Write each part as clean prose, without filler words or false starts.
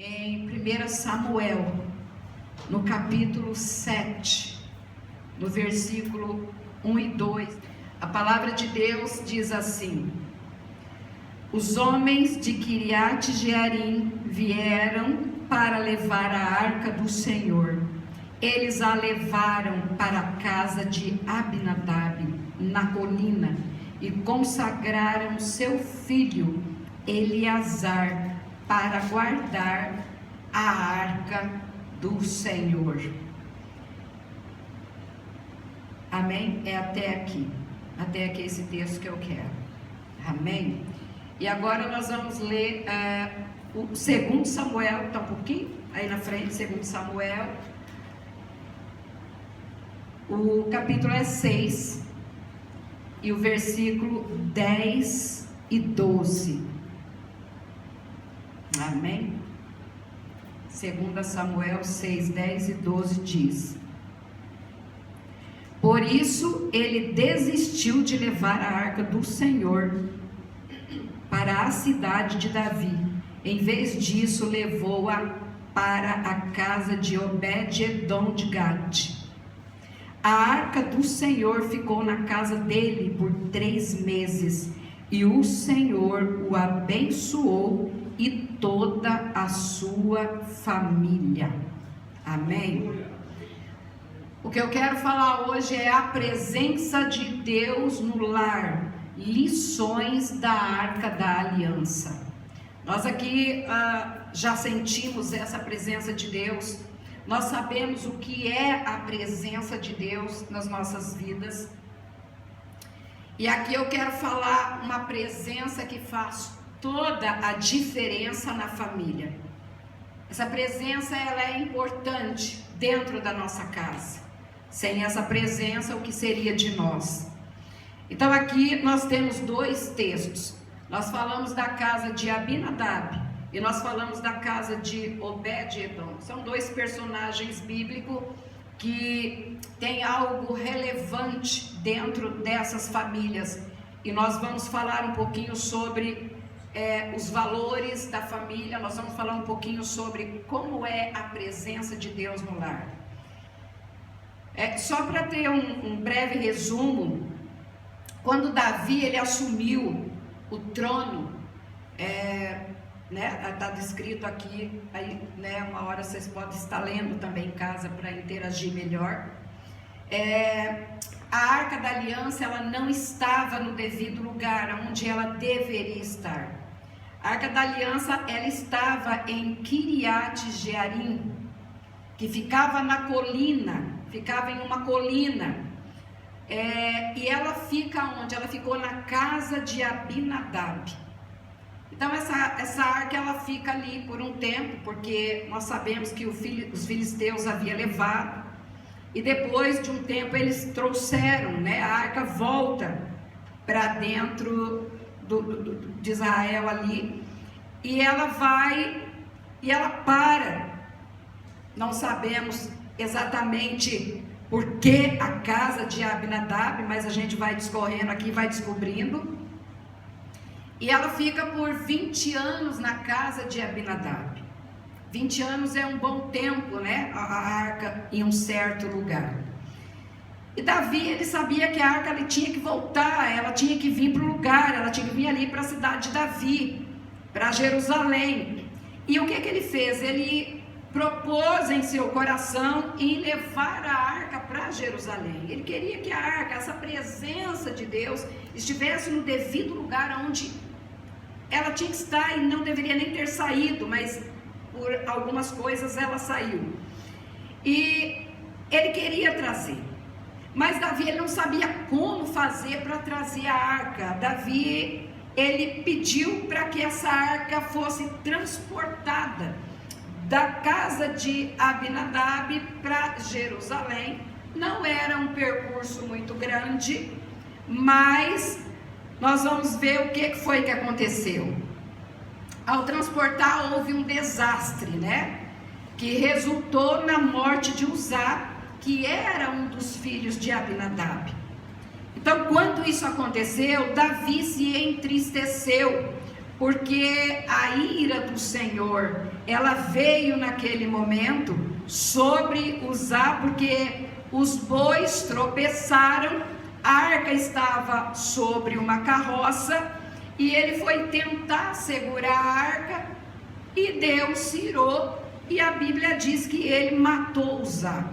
em 1 Samuel, no capítulo 7, no versículo 1 e 2, a palavra de Deus diz assim: os homens de Kiriat Jearim vieram para levar a arca do Senhor. Eles a levaram para a casa de Abinadab, na colina, e consagraram seu filho Eleazar para guardar a arca do Senhor. Amém? É até aqui esse texto que eu quero. Amém? E agora nós vamos ler o 2 Samuel, está um pouquinho aí na frente, 2 Samuel. O capítulo é 6 e o versículo 10 e 12. Amém? 2 Samuel 6, 10 e 12 diz: por isso ele desistiu de levar a arca do Senhor para a cidade de Davi. Em vez disso, levou-a para a casa de Obed-edom de Gate. A arca do Senhor ficou na casa dele por 3 meses, e o Senhor o abençoou e toda a sua família. Amém? O que eu quero falar hoje é a presença de Deus no lar, lições da Arca da Aliança. Nós aqui já sentimos essa presença de Deus. Nós sabemos o que é a presença de Deus nas nossas vidas. E aqui eu quero falar uma presença que faz toda a diferença na família. Essa presença, ela é importante dentro da nossa casa. Sem essa presença, o que seria de nós? Então aqui nós temos 2 textos. Nós falamos da casa de Abinadab e nós falamos da casa de Obed-edom. São 2 personagens bíblicos que têm algo relevante dentro dessas famílias. E nós vamos falar um pouquinho sobre os valores da família. Nós vamos falar um pouquinho sobre como é a presença de Deus no lar. Só para ter um breve resumo, quando Davi ele assumiu o trono, está descrito aqui, aí, uma hora vocês podem estar lendo também em casa para interagir melhor. A Arca da Aliança, ela não estava no devido lugar onde ela deveria estar. A Arca da Aliança, ela estava em Kiriat Jearim, que ficava na colina, ficava em uma colina. E ela fica onde? Ela ficou na casa de Abinadab. Então essa arca ela fica ali por um tempo, porque nós sabemos que os filisteus haviam levado, e depois de um tempo eles trouxeram, a arca volta para dentro de Israel ali, e ela vai e ela para. Não sabemos exatamente por que a casa de Abinadab, mas a gente vai discorrendo aqui, vai descobrindo. E ela fica por 20 anos na casa de Abinadab. 20 anos é um bom tempo, a arca em um certo lugar. E Davi, ele sabia que a arca ele tinha que voltar, ela tinha que vir para o lugar, ela tinha que vir ali para a cidade de Davi, para Jerusalém. E o que ele fez? Ele propôs em seu coração em levar a arca para Jerusalém. Ele queria que a arca, essa presença de Deus, estivesse no devido lugar onde ela tinha que estar, e não deveria nem ter saído, mas por algumas coisas ela saiu. E ele queria trazer, mas Davi ele não sabia como fazer para trazer a arca. Davi ele pediu para que essa arca fosse transportada da casa de Abinadab para Jerusalém. Não era um percurso muito grande, mas nós vamos ver o que foi que aconteceu. Ao transportar houve um desastre, que resultou na morte de Uzá, que era um dos filhos de Abinadab. Então, quando isso aconteceu, Davi se entristeceu, porque a ira do Senhor, ela veio naquele momento sobre Uzá, porque os bois tropeçaram, a arca estava sobre uma carroça, e ele foi tentar segurar a arca, e Deus se irou, e a Bíblia diz que ele matou Uzá.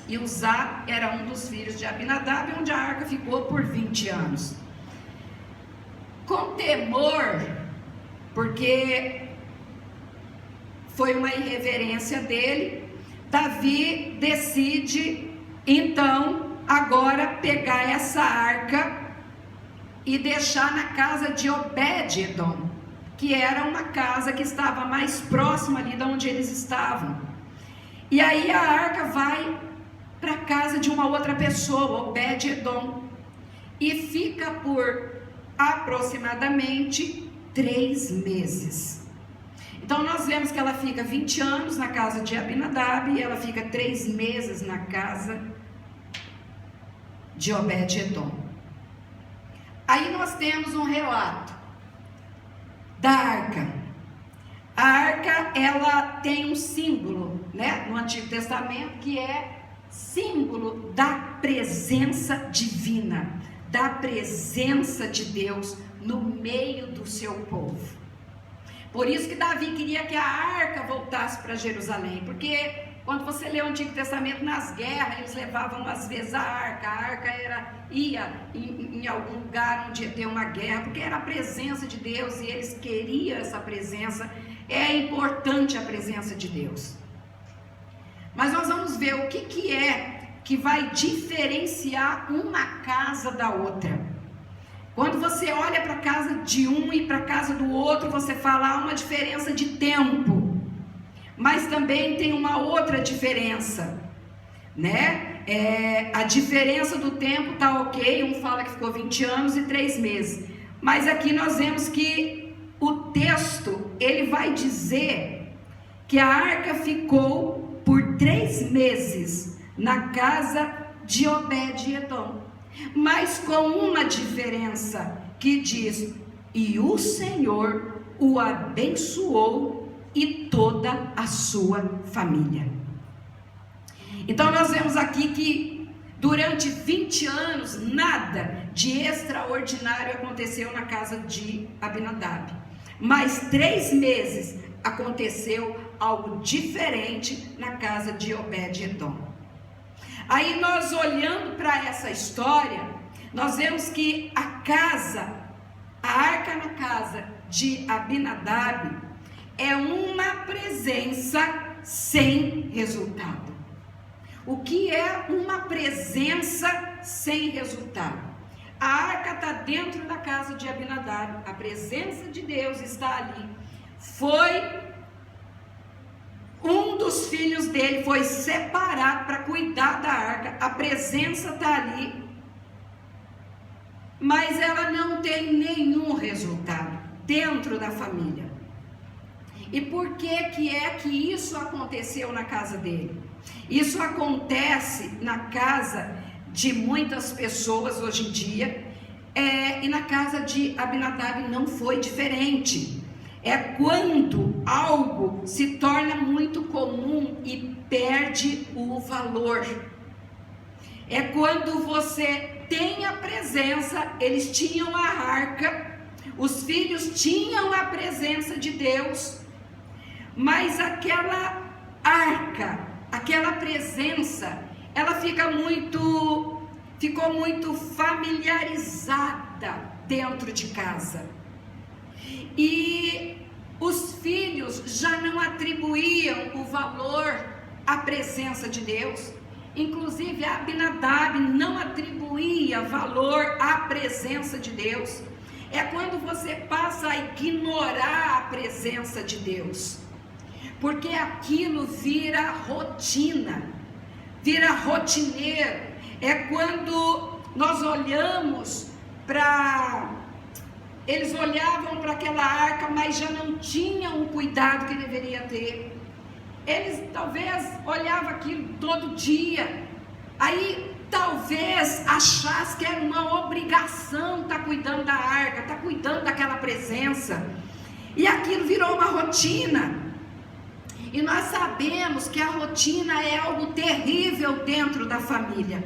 E Uzá era um dos filhos de Abinadab, onde a arca ficou por 20 anos. Com temor, porque foi uma irreverência dele, Davi decide, então, agora pegar essa arca e deixar na casa de Obed-edom, que era uma casa que estava mais próxima ali de onde eles estavam. E aí a arca vai para a casa de uma outra pessoa, Obed-edom, e fica por aproximadamente 3 meses. Então nós vemos que ela fica 20 anos na casa de Abinadab, e ela fica 3 meses na casa de Obed-edom. Aí nós temos um relato da arca. A arca, ela tem um símbolo, né, no Antigo Testamento, que é símbolo da presença divina, da presença de Deus no meio do seu povo. Por isso que Davi queria que a arca voltasse para Jerusalém, porque quando você lê o Antigo Testamento, nas guerras, eles levavam às vezes a arca ia em algum lugar onde ia ter uma guerra, porque era a presença de Deus, e eles queriam essa presença. É importante a presença de Deus. Mas nós vamos ver o que é que vai diferenciar uma casa da outra. Quando você olha para a casa de um e para a casa do outro, você fala, há uma diferença de tempo. Mas também tem uma outra diferença, né? A diferença do tempo tá ok, um fala que ficou 20 anos e 3 meses. Mas aqui nós vemos que o texto, ele vai dizer que a arca ficou por 3 meses na casa de Obed-edom, mas com uma diferença, que diz, e o Senhor o abençoou e toda a sua família. Então nós vemos aqui que durante 20 anos nada de extraordinário aconteceu na casa de Abinadab, mas 3 meses aconteceu algo diferente na casa de Obed-edom. Aí nós, olhando para essa história, nós vemos que a arca na casa de Abinadab é uma presença sem resultado. O que é uma presença sem resultado? A arca está dentro da casa de Abinadab, a presença de Deus está ali. Um dos filhos dele foi separado para cuidar da arca, a presença está ali, mas ela não tem nenhum resultado dentro da família. E por que isso aconteceu na casa dele? Isso acontece na casa de muitas pessoas hoje em dia, e na casa de Abinadab não foi diferente. É quando algo se torna muito comum e perde o valor. É quando você tem a presença, eles tinham a arca, os filhos tinham a presença de Deus, mas aquela arca, aquela presença, ela ficou muito familiarizada dentro de casa. E os filhos já não atribuíam o valor à presença de Deus. Inclusive Abinadab não atribuía valor à presença de Deus. É quando você passa a ignorar a presença de Deus, porque aquilo vira rotina, vira rotineiro. É quando nós olhamos para... Eles olhavam para aquela arca, mas já não tinham o cuidado que deveria ter. Eles talvez olhavam aquilo todo dia, aí talvez achassem que era uma obrigação estar cuidando da arca, estar cuidando daquela presença, e aquilo virou uma rotina. E nós sabemos que a rotina é algo terrível dentro da família,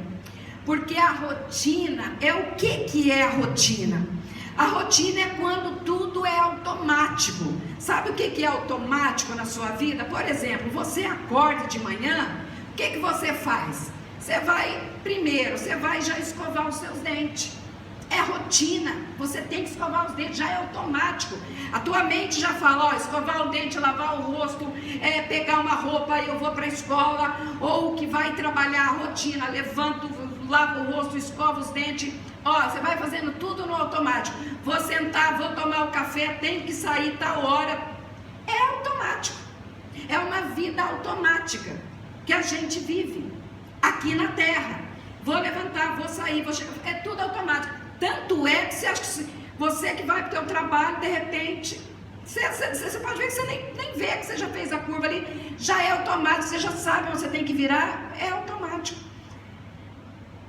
porque a rotina é o que é a rotina? A rotina é quando tudo é automático. Sabe o que é automático na sua vida? Por exemplo, você acorda de manhã, o que você faz? Você vai já escovar os seus dentes. É rotina, você tem que escovar os dentes, já é automático. A tua mente já fala, ó, escovar o dente, lavar o rosto, pegar uma roupa, eu vou para a escola, ou que vai trabalhar a rotina, levanto, lavo o rosto, escova os dentes. Ó, você vai fazendo tudo no automático. Vou sentar, vou tomar o café, tenho que sair tal hora. É automático. É uma vida automática que a gente vive aqui na terra. Vou levantar, vou sair, vou chegar. É tudo automático. Tanto é que você acha que você que vai para o teu trabalho, de repente, você pode ver que você nem vê que você já fez a curva ali. Já é automático, você já sabe onde você tem que virar. É automático.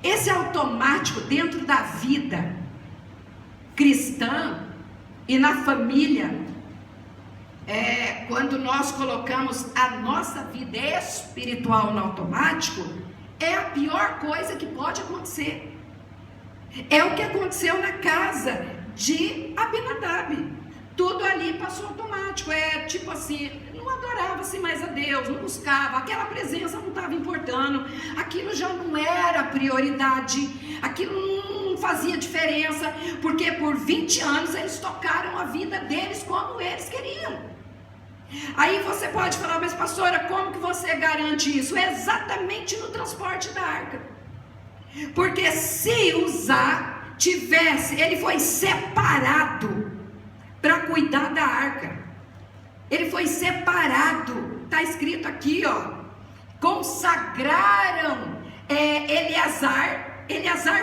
Esse automático dentro da vida cristã e na família, quando nós colocamos a nossa vida espiritual no automático, é a pior coisa que pode acontecer. É o que aconteceu na casa de Abinadab. Tudo ali passou automático. Tipo assim, não adorava-se mais a Deus, não buscava, aquela presença não estava importando, aquilo já não era prioridade, aquilo não fazia diferença, porque por 20 anos eles tocaram a vida deles como eles queriam. Aí você pode falar, mas pastora, como que você garante isso? É exatamente no transporte da arca. Porque se Uzá ele foi separado para cuidar da arca. Ele foi separado, está escrito aqui, ó, consagraram Eleazar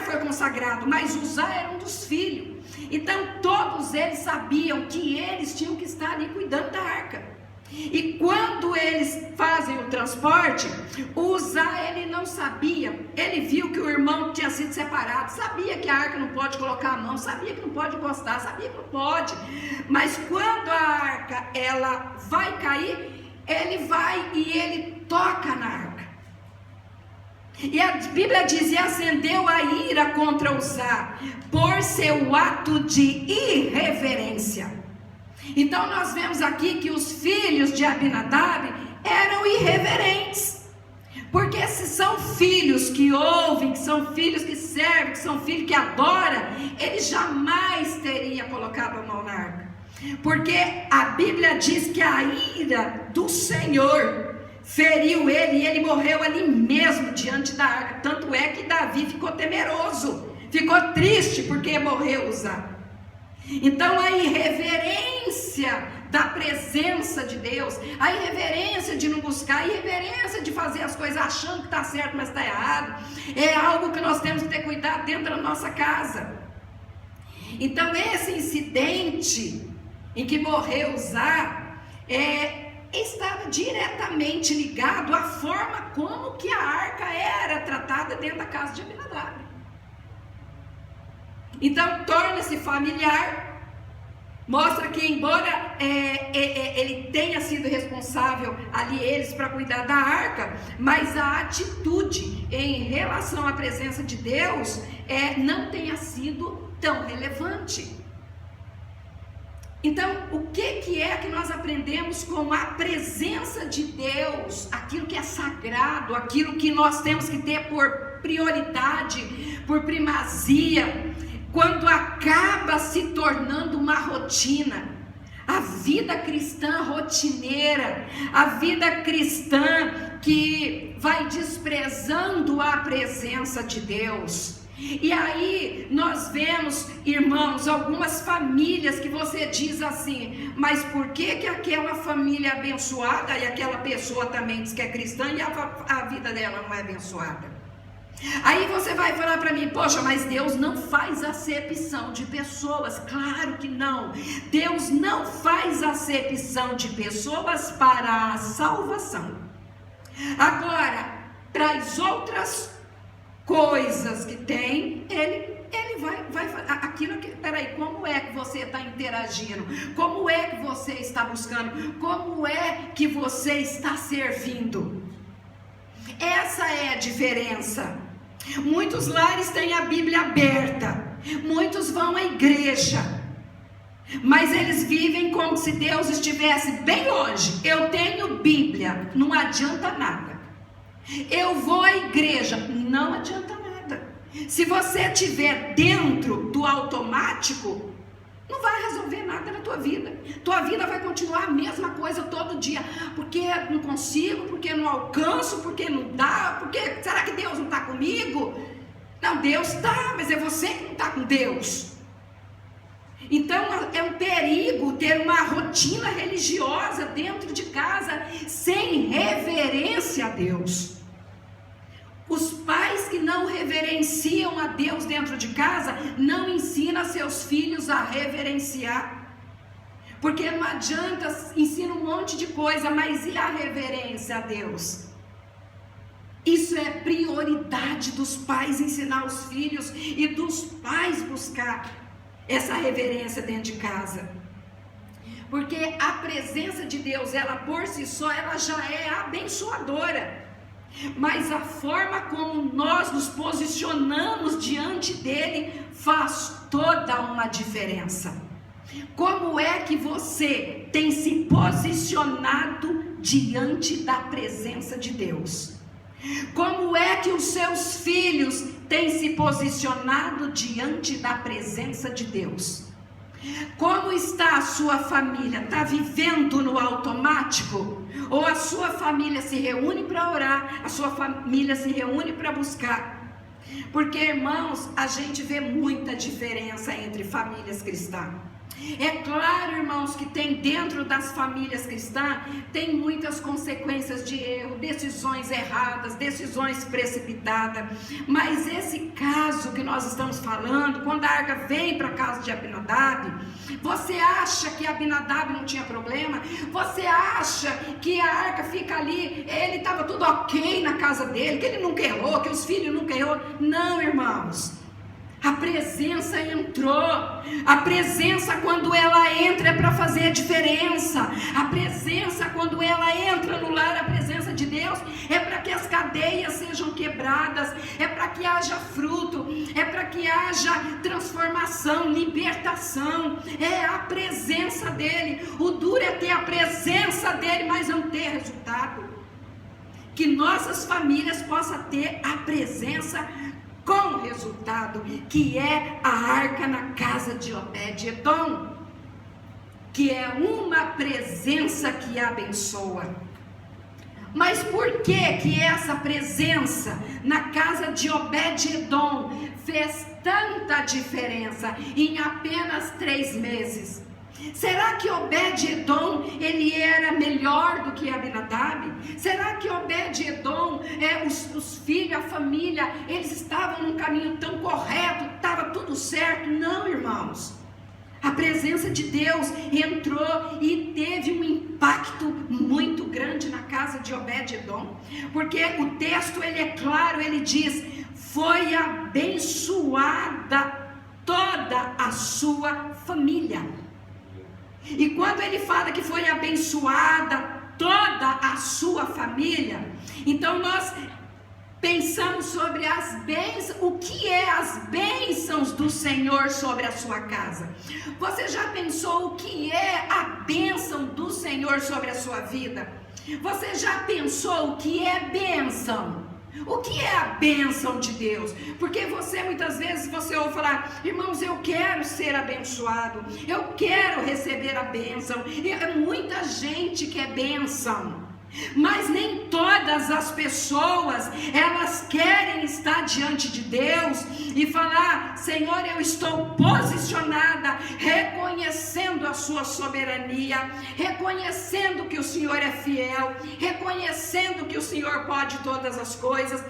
foi consagrado, mas Uzá era um dos filhos. Então todos eles sabiam que eles tinham que estar ali cuidando da arca. E quando eles fazem o transporte, Uzá, ele não sabia, ele viu que o irmão tinha sido separado, sabia que a arca não pode colocar a mão, sabia que não pode encostar, sabia que não pode, mas quando a arca, ela vai cair, ele vai e ele toca na arca. E a Bíblia diz, e acendeu a ira contra Uzá, por seu ato de irreverência. Então nós vemos aqui que os filhos de Abinadab eram irreverentes, porque se são filhos que ouvem, que são filhos que servem, que são filhos que adoram, ele jamais teria colocado a mão na arca, porque a Bíblia diz que a ira do Senhor feriu ele e ele morreu ali mesmo diante da arca. Tanto é que Davi ficou temeroso, ficou triste porque morreu Uzá. Então a irreverência da presença de Deus, a irreverência de não buscar, a irreverência de fazer as coisas achando que está certo, mas está errado, é algo que nós temos que ter cuidado dentro da nossa casa. Então esse incidente em que morreu Uzá estava diretamente ligado à forma como que a arca era tratada dentro da casa de Abinadab. Então torna-se familiar, mostra que embora ele tenha sido responsável ali eles para cuidar da arca, mas a atitude em relação à presença de Deus não tenha sido tão relevante. Então o que é que nós aprendemos com a presença de Deus, aquilo que é sagrado, aquilo que nós temos que ter por prioridade, por primazia, quando acaba se tornando uma rotina, a vida cristã rotineira, a vida cristã que vai desprezando a presença de Deus. E aí nós vemos, irmãos, algumas famílias que você diz assim, mas por que aquela família é abençoada e aquela pessoa também diz que é cristã e a vida dela não é abençoada? Aí você vai falar para mim, poxa, mas Deus não faz acepção de pessoas. Claro que não. Deus não faz acepção de pessoas para a salvação. Agora, para as outras coisas que tem, Ele ele vai aquilo que, peraí, como é que você está interagindo? Como é que você está buscando? Como é que você está servindo? Essa é a diferença. Muitos lares têm a Bíblia aberta, muitos vão à igreja, mas eles vivem como se Deus estivesse bem longe. Eu tenho Bíblia, não adianta nada. Eu vou à igreja, não adianta nada. Se você estiver dentro do automático, não vai resolver nada na tua vida. Tua vida vai continuar a mesma coisa todo dia. Porque não consigo, porque não alcanço, porque não dá, porque será que Deus não está comigo? Não, Deus está, mas é você que não está com Deus. Então é um perigo ter uma rotina religiosa dentro de casa sem reverência a Deus. Os pais que não reverenciam a Deus dentro de casa não ensinam seus filhos a reverenciar. Porque não adianta, ensina um monte de coisa, mas e a reverência a Deus? Isso é prioridade dos pais, ensinar os filhos e dos pais buscar essa reverência dentro de casa. Porque a presença de Deus, ela por si só, ela já é abençoadora. Mas a forma como nós nos posicionamos diante dele faz toda uma diferença. Como é que você tem se posicionado diante da presença de Deus? Como é que os seus filhos têm se posicionado diante da presença de Deus? Como está a sua família? Está vivendo no automático? Ou a sua família se reúne para orar, a sua família se reúne para buscar? Porque, irmãos, a gente vê muita diferença entre famílias cristãs. É claro, irmãos, que tem dentro das famílias cristãs, tem muitas consequências de erro, decisões erradas, decisões precipitadas. Mas esse caso que nós estamos falando, quando a arca vem para a casa de Abinadab, você acha que Abinadab não tinha problema? Você acha que a arca fica ali, ele estava tudo ok na casa dele, que ele nunca errou, que os filhos nunca errou? Não, irmãos. A presença entrou. A presença, quando ela entra, é para fazer a diferença. A presença, quando ela entra no lar, a presença de Deus é para que as cadeias sejam quebradas, é para que haja fruto, é para que haja transformação, libertação. É a presença dele. O duro é ter a presença dele, mas não ter resultado. Que nossas famílias possam ter a presença com resultado, que é a arca na casa de Obed-Edom, que é uma presença que abençoa. Mas por que essa presença na casa de Obed-Edom fez tanta diferença em apenas 3 meses? Será que Obed-Edom, ele era melhor do que Abinadab? Será que Obed-Edom, os filhos, a família, eles estavam num caminho tão correto, estava tudo certo? Não, irmãos. A presença de Deus entrou e teve um impacto muito grande na casa de Obed-Edom, porque o texto, ele é claro, ele diz: foi abençoada toda a sua família. E quando ele fala que foi abençoada toda a sua família, então nós pensamos sobre as bênçãos, o que é as bênçãos do Senhor sobre a sua casa? Você já pensou o que é a bênção do Senhor sobre a sua vida? Você já pensou o que é bênção? O que é a bênção de Deus? Porque muitas vezes você ouve falar: irmãos, eu quero ser abençoado, eu quero receber a bênção. E é muita gente que é bênção, mas nem todas as pessoas, elas querem estar diante de Deus e falar: Senhor, eu estou posicionada, reconhecendo a a sua soberania, reconhecendo que o Senhor é fiel, reconhecendo que o Senhor pode todas as coisas,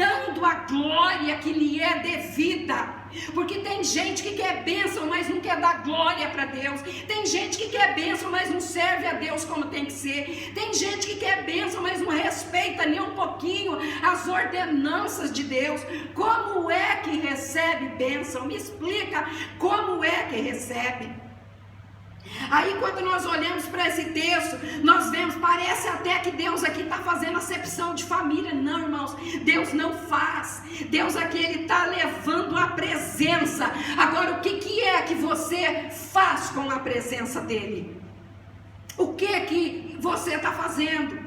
dando a glória que lhe é devida. Porque tem gente que quer bênção, mas não quer dar glória para Deus. Tem gente que quer bênção, mas não serve a Deus como tem que ser. Tem gente que quer bênção, mas não respeita nem um pouquinho as ordenanças de Deus. Como é que recebe bênção? Me explica como é que recebe. Aí quando nós olhamos para esse texto, nós vemos, parece até que Deus aqui está fazendo acepção de família. Não, irmãos, Deus não faz. Deus aqui, Ele está levando a presença. Agora, o que é que você faz com a presença dEle? O que você está fazendo?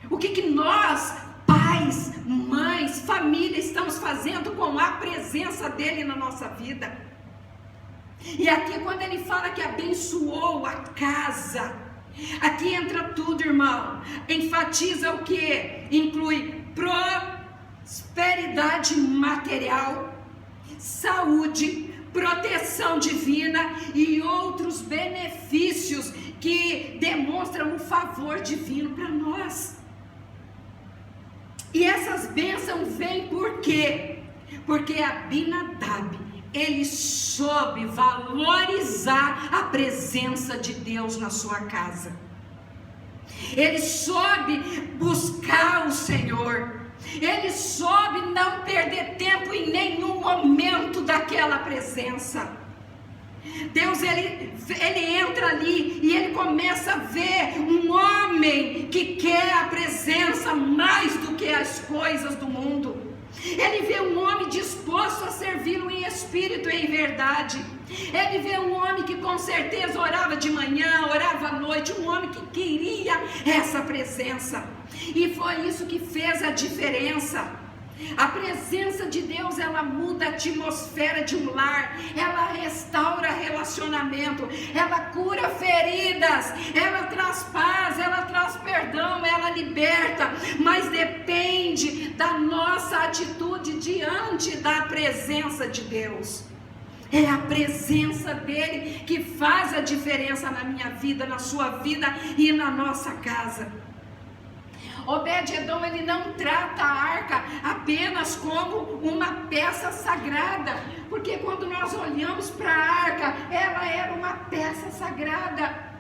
O que nós, pais, mães, família, estamos fazendo com a presença dEle na nossa vida? E aqui quando ele fala que abençoou a casa, aqui entra tudo, irmão. Enfatiza o que? Inclui prosperidade material, saúde, proteção divina e outros benefícios que demonstram o favor divino para nós. E essas bênçãos vêm por quê? Porque Abinadab, ele soube valorizar a presença de Deus na sua casa. Ele soube buscar o Senhor. Ele soube não perder tempo em nenhum momento daquela presença. Deus, ele entra ali e ele começa a ver um homem que quer a presença mais do que as coisas do mundo. Ele vê um homem disposto a servi-lo em espírito e em verdade. Ele vê um homem que com certeza orava de manhã, orava à noite, um homem que queria essa presença. E foi isso que fez a diferença. A presença de Deus, ela muda a atmosfera de um lar, ela restaura relacionamento, ela cura feridas, ela traz paz, ela traz perdão, ela liberta, mas depende da nossa atitude diante da presença de Deus. É a presença dele que faz a diferença na minha vida, na sua vida e na nossa casa. Obed-edom, ele não trata a arca apenas como uma peça sagrada, porque quando nós olhamos para a arca, ela era uma peça sagrada.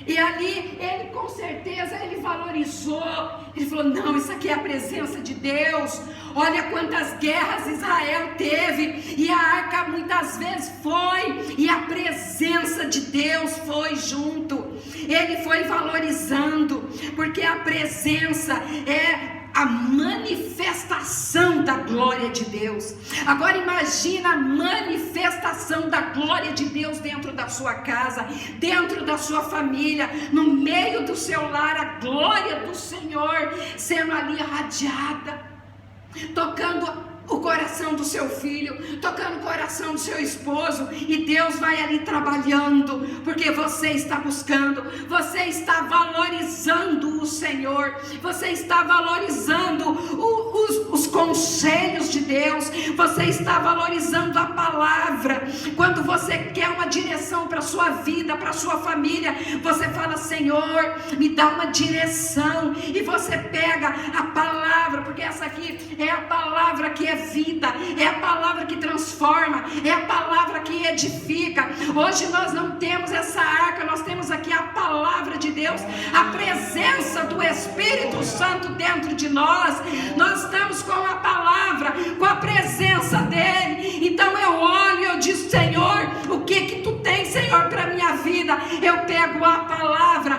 E ali, ele com certeza, ele valorizou, ele falou, não, isso aqui é a presença de Deus. Olha quantas guerras Israel teve, e a arca muitas vezes foi, e a presença de Deus foi junto. Ele foi valorizando, porque a presença é a manifestação da glória de Deus. Agora imagina a manifestação da glória de Deus dentro da sua casa, dentro da sua família, no meio do seu lar, a glória do Senhor sendo ali irradiada, tocando o coração do seu filho, tocando o coração do seu esposo, e Deus vai ali trabalhando, porque você está buscando, você está valorizando o Senhor, você está valorizando os conselhos de Deus, você está valorizando a palavra. Quando você quer uma direção para a sua vida, para a sua família, você fala, Senhor, me dá uma direção, e você pega a palavra, porque essa aqui é a palavra que é vida, é a palavra que transforma, é a palavra que edifica. Hoje nós não temos essa arca, nós temos aqui a palavra de Deus, a presença do Espírito Santo dentro de nós. Nós estamos com a palavra, com a presença dele. Então eu olho e eu digo, Senhor, o que tu tens, Senhor, para minha vida? Eu pego a palavra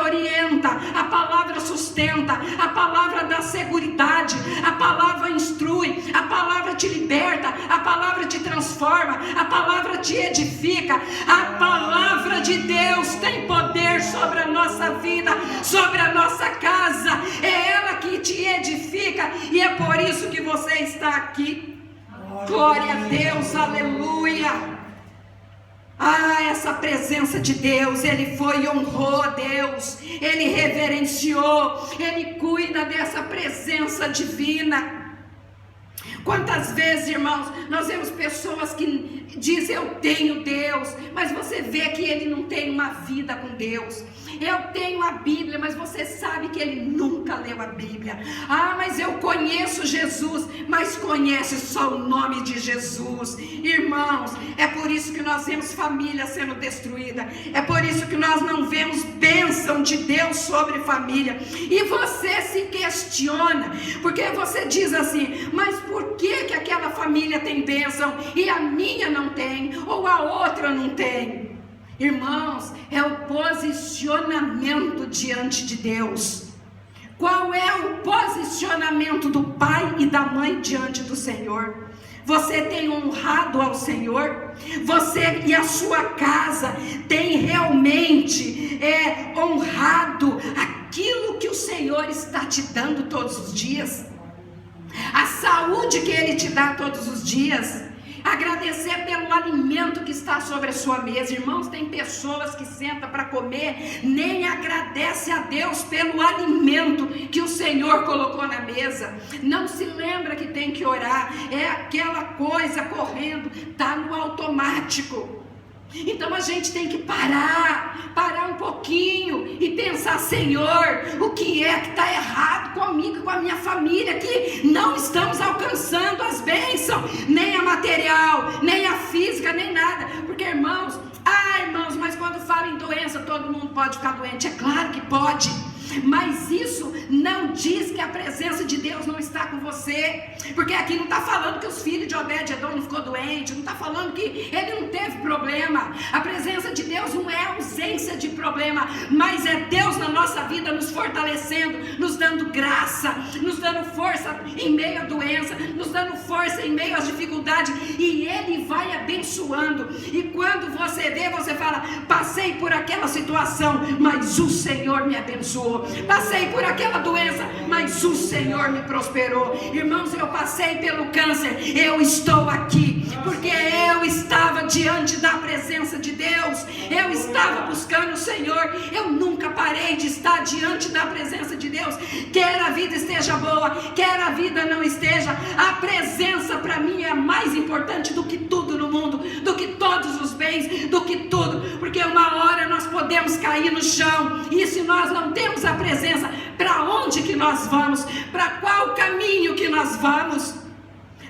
orienta, a palavra sustenta, a palavra dá seguridade, a palavra instrui, a palavra te liberta, a palavra te transforma, a palavra te edifica. A palavra de Deus tem poder sobre a nossa vida, sobre a nossa casa. É ela que te edifica, e é por isso que você está aqui. Glória a Deus, aleluia. Essa presença de Deus, ele foi e honrou a Deus, ele reverenciou, ele cuida dessa presença divina. Quantas vezes, irmãos, nós vemos pessoas que diz eu tenho Deus, mas você vê que ele não tem uma vida com Deus. Eu tenho a Bíblia, mas você sabe que ele nunca leu a Bíblia. Ah, mas eu conheço Jesus, mas conhece só o nome de Jesus. Irmãos, é por isso que nós vemos família sendo destruída, é por isso que nós não vemos bênção de Deus sobre família. E você se questiona, porque você diz assim, mas por que aquela família tem bênção e a minha não tem, ou a outra não tem? Irmãos, é o posicionamento diante de Deus. Qual é o posicionamento do pai e da mãe diante do Senhor? Você tem honrado ao Senhor? Você e a sua casa tem realmente honrado aquilo que o Senhor está te dando todos os dias? A saúde que Ele te dá todos os dias? Agradecer pelo alimento que está sobre a sua mesa. Irmãos, tem pessoas que sentam para comer, nem agradece a Deus pelo alimento que o Senhor colocou na mesa. Não se lembra que tem que orar, é aquela coisa correndo, está no automático. Então a gente tem que parar um pouquinho e pensar, Senhor, o que é que está errado comigo e com a minha família, que não estamos alcançando as bênçãos, nem a material, nem a física, nem nada, porque irmãos, mas quando fala em doença, todo mundo pode ficar doente, é claro que pode, mas isso não diz que a presença de Deus não está com você, porque aqui não está falando que os filhos de Obed-edom não ficou doente, não está falando que ele não teve problema. A presença de Deus não é ausência de problema, mas é Deus na nossa vida nos fortalecendo, nos dando graça, nos dando força em meio à doença, nos dando força em meio às dificuldades, e Ele vai abençoando. E quando você vê, você fala, passei por aquela situação, mas o Senhor me abençoou. Passei por aquela doença, mas o Senhor me prosperou. Irmãos, eu passei pelo câncer, eu estou aqui porque eu estava diante da presença de Deus, eu estava buscando o Senhor, eu nunca parei de estar diante da presença de Deus. Quer a vida esteja boa, quer a vida não esteja, a presença para mim é mais importante do que tudo no mundo, do que todos os bens, do que tudo, porque uma hora nós podemos cair no chão, e se nós não temos a presença, para onde que nós vamos? Para qual caminho que nós vamos?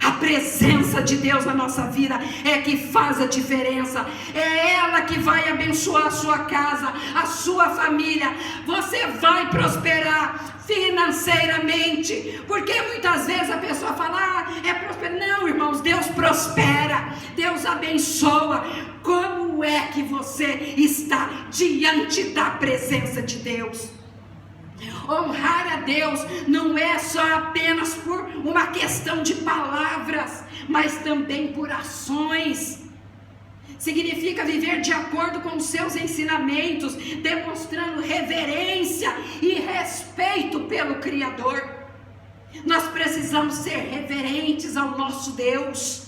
A presença de Deus na nossa vida é que faz a diferença, é ela que vai abençoar a sua casa, a sua família. Você vai prosperar financeiramente, porque muitas vezes a pessoa fala, é prosperar. Não, irmãos, Deus prospera, Deus abençoa. Como é que você está diante da presença de Deus? Honrar a Deus não é só apenas por uma questão de palavras, mas também por ações. Significa viver de acordo com os seus ensinamentos, demonstrando reverência e respeito pelo Criador. Nós precisamos ser reverentes ao nosso Deus,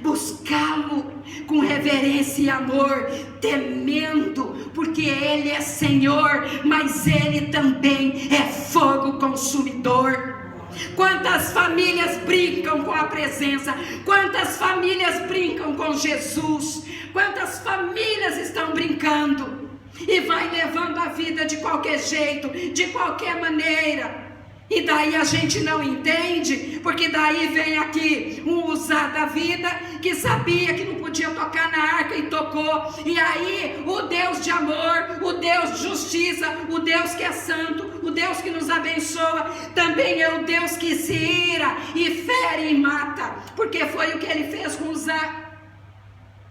buscá-lo com reverência e amor, temendo, porque Ele é Senhor, mas Ele também é fogo consumidor. Quantas famílias brincam com a presença, quantas famílias brincam com Jesus, quantas famílias estão brincando e vai levando a vida de qualquer jeito, de qualquer maneira. E daí a gente não entende, porque daí vem aqui um usar da vida que sabia que não podia tocar na arca e tocou. E aí o Deus de amor, o Deus de justiça, o Deus que é santo, o Deus que nos abençoa, também é o Deus que se ira e fere e mata, porque foi o que ele fez com Uzá.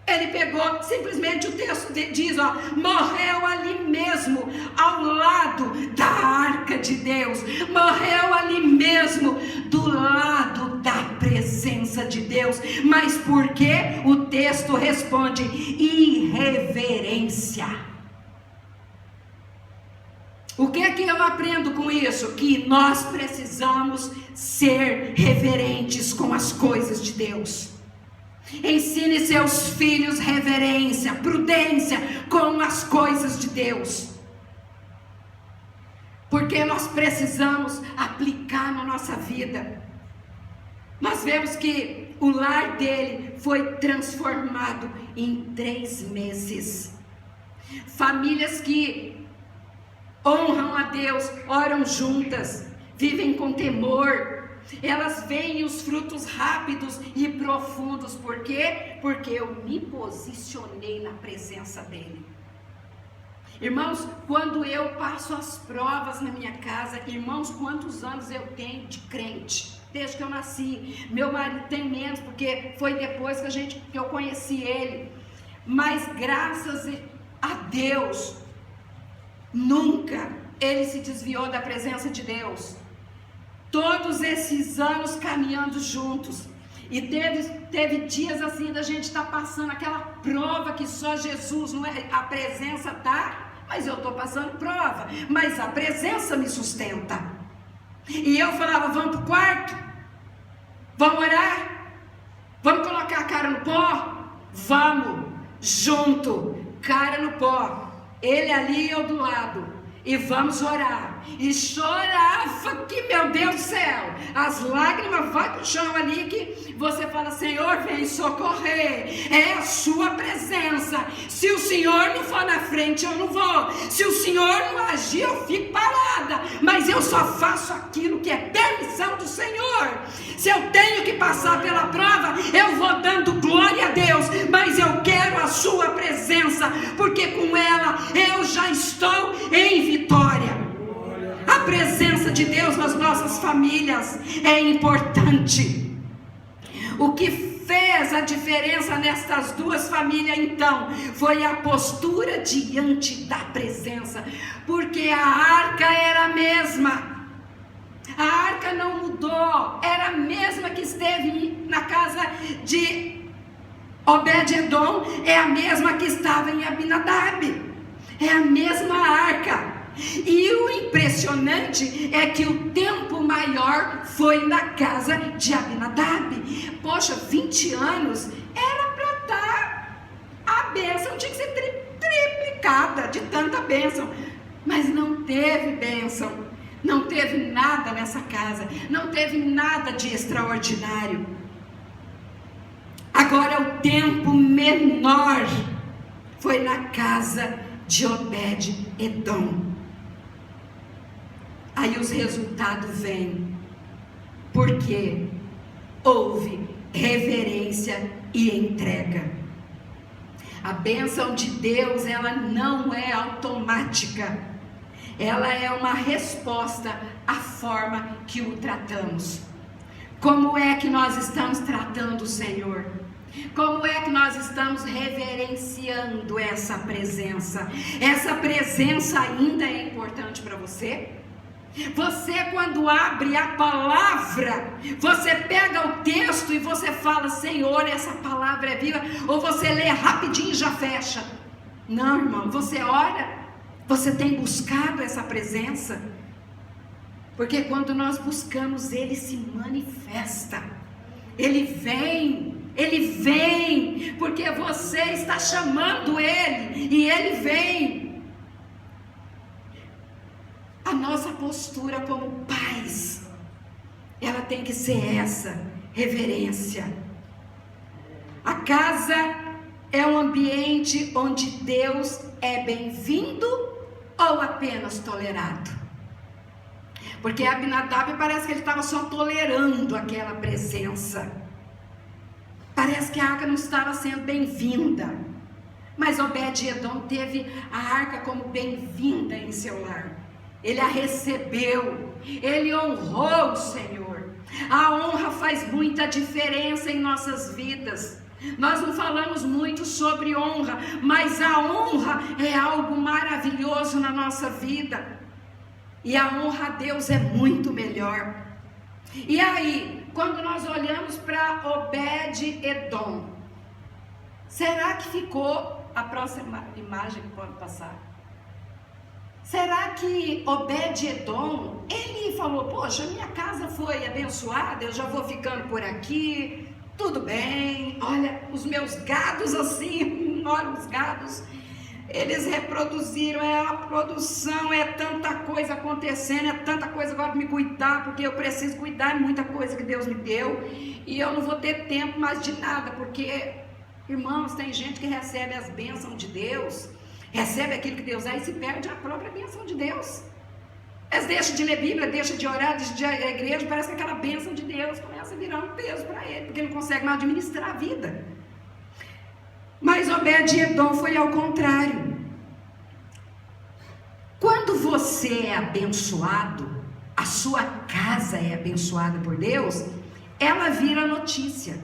Ele pegou, simplesmente o texto diz, morreu ali mesmo, ao lado da arca de Deus, morreu ali mesmo, do lado da presença de Deus. Mas por quê? O texto responde, irreverência. O que é que eu aprendo com isso? Que nós precisamos ser reverentes com as coisas de Deus. Ensine seus filhos reverência, prudência com as coisas de Deus, porque nós precisamos aplicar na nossa vida. Nós vemos que o lar dele foi transformado em 3 meses. Famílias que honram a Deus, oram juntas, vivem com temor, elas veem os frutos rápidos e profundos. Por quê? Porque eu me posicionei na presença dele. Irmãos, quando eu passo as provas na minha casa, irmãos, quantos anos eu tenho de crente? Desde que eu nasci. Meu marido tem menos, porque foi depois que eu conheci ele. Mas graças a Deus, nunca ele se desviou da presença de Deus. Todos esses anos caminhando juntos. E teve dias assim da gente estar passando aquela prova que só Jesus, não é? A presença tá, mas eu estou passando prova, mas a presença me sustenta. E eu falava, vamos para o quarto? Vamos orar? Vamos colocar a cara no pó? Vamos, junto, cara no pó, ele ali e eu do lado. E vamos orar. E chorava que, meu Deus do céu, as lágrimas vão para o chão ali, que você fala, Senhor, vem socorrer. É a sua presença. Se o Senhor não for na frente, eu não vou. Se o Senhor não agir, eu fico parada. Mas eu só faço aquilo que é permissão do Senhor. Se eu tenho que passar pela prova, eu vou dando glória a Deus. Mas eu quero a sua presença, porque com ela eu já estou em vitória. A presença de Deus nas nossas famílias é importante. O que fez a diferença nestas 2 famílias então foi a postura diante da presença, porque a arca era a mesma. A arca não mudou, era a mesma que esteve na casa de Obed-edom, é a mesma que estava em Abinadab, é a mesma arca. E o impressionante é que o tempo maior foi na casa de Abinadab. Poxa, 20 anos era para dar a bênção, tinha que ser triplicada de tanta bênção, mas não teve bênção, não teve nada nessa casa, não teve nada de extraordinário. Agora o tempo menor foi na casa de Obed-edom. Aí os resultados vêm, porque houve reverência e entrega. A bênção de Deus, ela não é automática, ela é uma resposta à forma que o tratamos. Como é que nós estamos tratando o Senhor? Como é que nós estamos reverenciando essa presença? Essa presença ainda é importante para você? Você, quando abre a palavra, você pega o texto e você fala, Senhor, essa palavra é viva, ou você lê rapidinho e já fecha? Não, irmão, você ora, você tem buscado essa presença, porque quando nós buscamos, Ele se manifesta, Ele vem, porque você está chamando Ele, e Ele vem. A nossa postura como pais, ela tem que ser essa, reverência. A casa é um ambiente onde Deus é bem-vindo ou apenas tolerado? Porque Abinadab parece que ele estava só tolerando aquela presença. Parece que a arca não estava sendo bem-vinda. Mas Obed-edom teve a arca como bem-vinda em seu lar. Ele a recebeu, ele honrou o Senhor. A honra faz muita diferença em nossas vidas. Nós não falamos muito sobre honra, mas a honra é algo maravilhoso na nossa vida. E a honra a Deus é muito melhor. E aí, quando nós olhamos para Obed-edom, será que ficou, a próxima imagem que pode passar, será que Obed-edom, ele falou, poxa, minha casa foi abençoada, eu já vou ficando por aqui, tudo bem, olha, os meus gados assim, olha os gados, Eles reproduziram, a produção, tanta coisa acontecendo, tanta coisa agora para me cuidar, porque eu preciso cuidar de muita coisa que Deus me deu, e eu não vou ter tempo mais de nada, porque, irmãos, tem gente que recebe as bênçãos de Deus, recebe aquilo que Deus dá e se perde a própria bênção de Deus. Eles deixam de ler Bíblia, deixam de orar, deixam de ir à igreja, parece que aquela bênção de Deus começa a virar um peso para ele, porque não consegue mais administrar a vida. Mas Obed-Edom foi ao contrário. Quando você é abençoado, a sua casa é abençoada por Deus, ela vira notícia.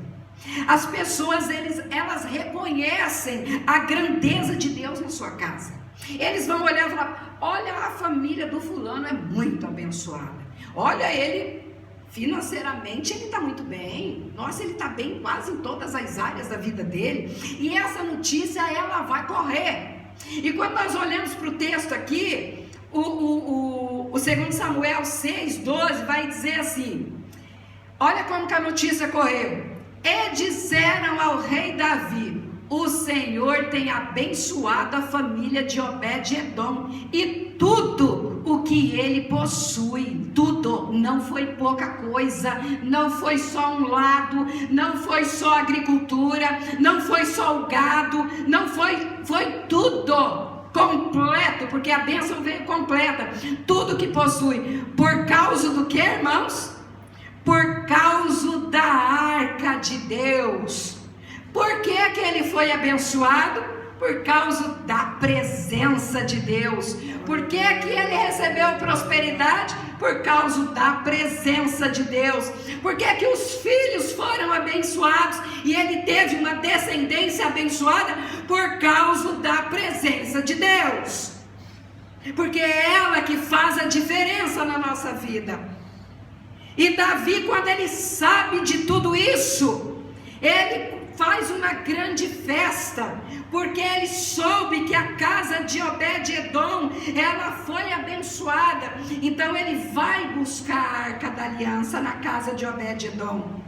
As pessoas, elas reconhecem a grandeza de Deus na sua casa. Eles vão olhar e falar: olha, a família do fulano é muito abençoada. Olha, ele financeiramente ele está muito bem. Nossa, ele está bem quase em todas as áreas da vida dele. E essa notícia, ela vai correr. E quando nós olhamos para o texto aqui, o 2 Samuel 6:12 vai dizer assim: olha como que a notícia correu. E disseram ao rei Davi: o Senhor tem abençoado a família de Obed-Edom e tudo o que ele possui. Tudo, não foi pouca coisa, não foi só um lado, não foi só agricultura, não foi só o gado, não foi tudo completo, porque a bênção veio completa, tudo que possui. Por causa do que, irmãos? Por causa da arca de Deus. Por que que ele foi abençoado? Por causa da presença de Deus. Por que que ele recebeu prosperidade? Por causa da presença de Deus. Por que que os filhos foram abençoados e ele teve uma descendência abençoada? Por causa da presença de Deus. Porque é ela que faz a diferença na nossa vida. E Davi, quando ele sabe de tudo isso, ele faz uma grande festa, porque ele soube que a casa de Obed-Edom, ela foi abençoada. Então ele vai buscar a arca da aliança na casa de Obed-Edom.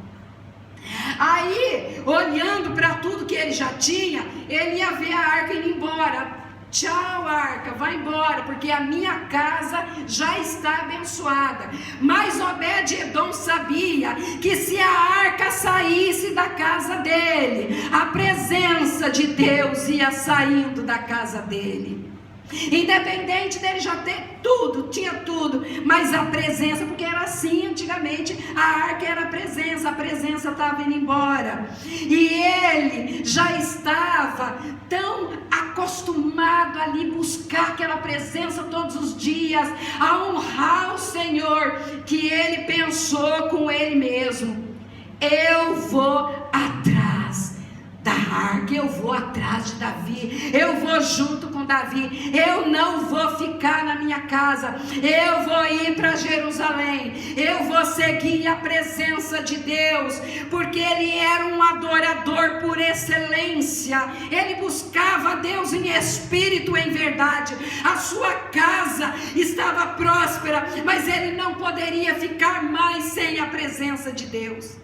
Aí, olhando para tudo que ele já tinha, ele ia ver a arca indo embora. Tchau, arca, vai embora, porque a minha casa já está abençoada. Mas Obed-Edom sabia que se a arca saísse da casa dele, a presença de Deus ia saindo da casa dele. Independente dele já ter tudo, tinha tudo, mas a presença, porque era assim antigamente, a arca era a presença estava indo embora, e ele já estava tão acostumado ali buscar aquela presença todos os dias, a honrar o Senhor, que ele pensou com ele mesmo: eu vou atrás da arca, eu vou atrás de Davi, eu vou junto com Davi, eu não vou ficar na minha casa, eu vou ir para Jerusalém, eu vou seguir a presença de Deus, porque ele era um adorador por excelência, ele buscava a Deus em espírito e em verdade. A sua casa estava próspera, mas ele não poderia ficar mais sem a presença de Deus.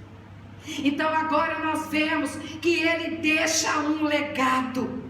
Então agora nós vemos que ele deixa um legado.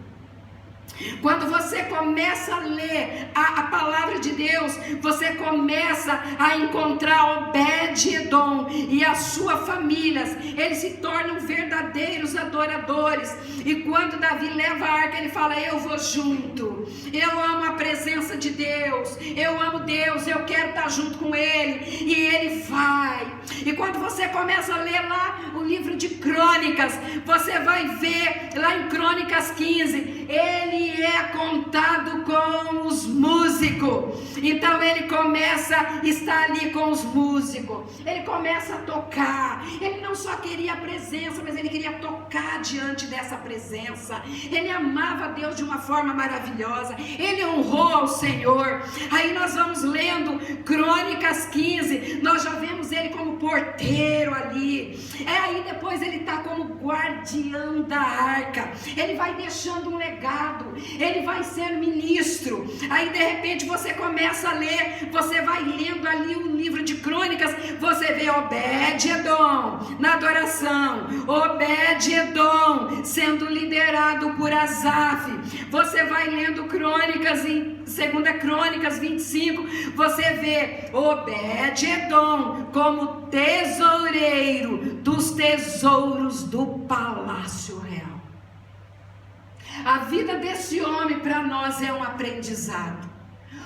Quando você começa a ler a palavra de Deus, você começa a encontrar Obed-Edom e a sua família. Eles se tornam verdadeiros adoradores. E quando Davi leva a arca, ele fala: eu vou junto, eu amo a presença de Deus, eu amo Deus, eu quero estar junto com ele. E ele vai. E quando você começa a ler lá o livro de Crônicas, você vai ver lá em Crônicas 15, ele é contado com os músicos. Então ele começa a estar ali com os músicos, ele começa a tocar. Ele não só queria a presença, mas ele queria tocar diante dessa presença. Ele amava Deus de uma forma maravilhosa, ele honrou ao Senhor. Aí nós vamos lendo Crônicas 15, nós já vemos ele como porteiro ali, aí depois ele está como guardião da arca. arca, ele vai deixando um legado, ele vai ser ministro. Aí de repente você começa a ler, você vai lendo ali o livro de Crônicas, você vê Obed-Edom na adoração, Obed-Edom sendo liderado por Asaf. Você vai lendo Crônicas, em 2 Crônicas 25, você vê Obed-Edom como tesoureiro dos tesouros do palácio real. A vida desse homem para nós é um aprendizado.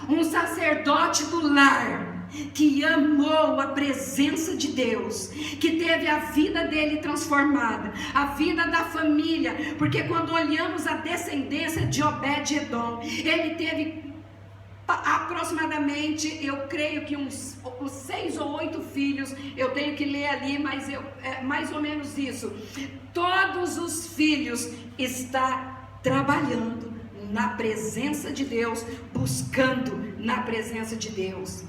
Um sacerdote do lar que amou a presença de Deus, que teve a vida dele transformada, a vida da família, porque quando olhamos a descendência de Obed-Edom, ele teve aproximadamente, eu creio que uns 6 ou 8 filhos, eu tenho que ler ali, mas é mais ou menos isso. Todos os filhos estão trabalhando na presença de Deus, buscando na presença de Deus.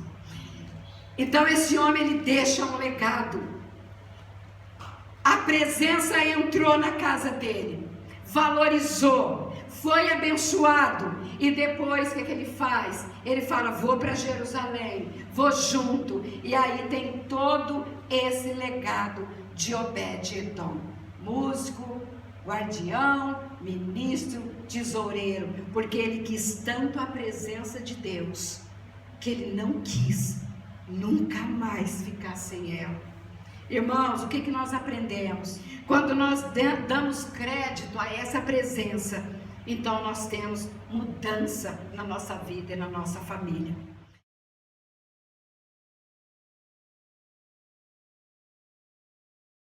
Então esse homem, ele deixa um legado. A presença entrou na casa dele, valorizou, foi abençoado. E depois o que ele faz? Ele fala, vou para Jerusalém, vou junto. E aí tem todo esse legado de Obed-Edom. Músico, guardião, ministro, tesoureiro. Porque ele quis tanto a presença de Deus, que ele não quis nunca mais ficar sem ela. Irmãos, o que nós aprendemos? Quando nós damos crédito a essa presença, então nós temos mudança na nossa vida e na nossa família.